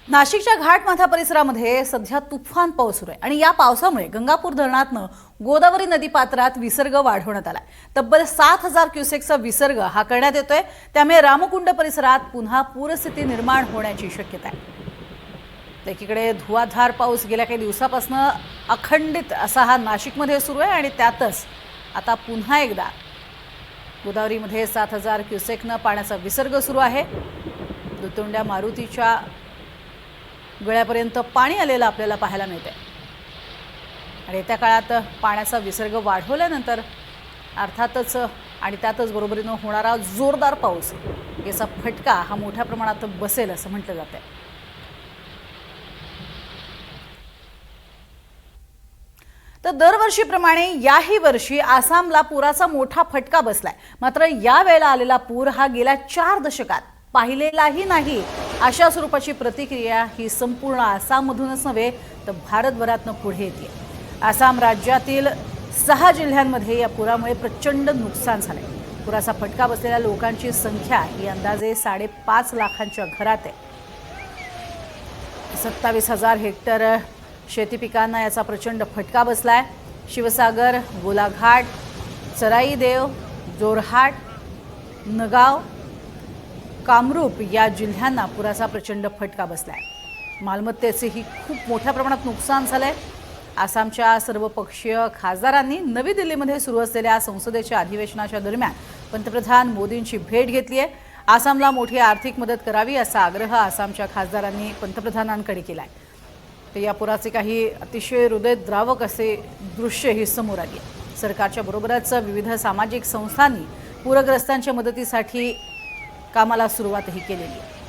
नाशिकच्या घाटमाथा परिसरामध्ये सध्या तुफान पाऊस सुरू आहे आणि या पावसामुळे गंगापूर धरणातनं गोदावरी नदीपात्रात विसर्ग वाढवण्यात आलाय। तब्बल 7,000 क्युसेकचा विसर्ग हा करण्यात येतोय, त्यामुळे रामकुंड परिसरात पुन्हा पूरस्थिती निर्माण होण्याची शक्यता आहे। एकीकडे धुवाधार पाऊस गेल्या काही दिवसापासून अखंडित असा हा नाशिकमध्ये सुरू आहे आणि त्यातच आता पुन्हा एकदा गोदावरीमध्ये 7,000 क्युसेकनं पाण्याचा विसर्ग सुरू आहे। दुतोंड्या मारुतीच्या गळ्यापर्यंत पाणी आलेलं आपल्याला पाहायला मिळते आणि येत्या काळात पाण्याचा विसर्ग वाढवल्यानंतर अर्थातच आणि त्यातच बरोबरीनं होणारा जोरदार पाऊस याचा फटका हा मोठ्या प्रमाणात बसेल असं म्हटलं जातंय। तर दरवर्षीप्रमाणे याही वर्षी आसामला पुराचा मोठा फटका बसलाय। मात्र यावेळेला आलेला पूर हा गेल्या 4 दशकात पाहिलेलाही नाही अशा स्वरूपाची प्रतिक्रिया ही संपूर्ण आसाममधूनच नव्हे तर भारतभरातनं पुढे येते। आसाम राज्यातील 6 जिल्ह्यांमध्ये या पुरामुळे प्रचंड नुकसान झालंय। पुराचा फटका बसलेल्या लोकांची संख्या ही अंदाजे 5.5 लाखांच्या घरात आहे। 27,000 हेक्टर शेती पिकांना याचा प्रचंड फटका बसलाय। शिवसागर, गोलाघाट, चराईदेव, जोरहाट, नगाव, कामरूप या जिल्ह्यांना पुराचा प्रचंड फटका बसलाय। मालमत्तेचेही खूप मोठ्या प्रमाणात नुकसान झालंय। आसामच्या सर्वपक्षीय खासदारांनी नवी दिल्लीमध्ये सुरू असलेल्या संसदेच्या अधिवेशनाच्या दरम्यान पंतप्रधान मोदींची भेट घेतली आहे। आसामला मोठी आर्थिक मदत करावी असा आग्रह आसामच्या खासदारांनी पंतप्रधानांकडे केलाय। तर या पुराचे काही अतिशय हृदयद्रावक असे दृश्य ही समोर आली आहे। सरकारच्या बरोबरच विविध सामाजिक संस्थांनी पूरग्रस्तांच्या मदतीसाठी कामाला सुरुवातही केलेली आहे।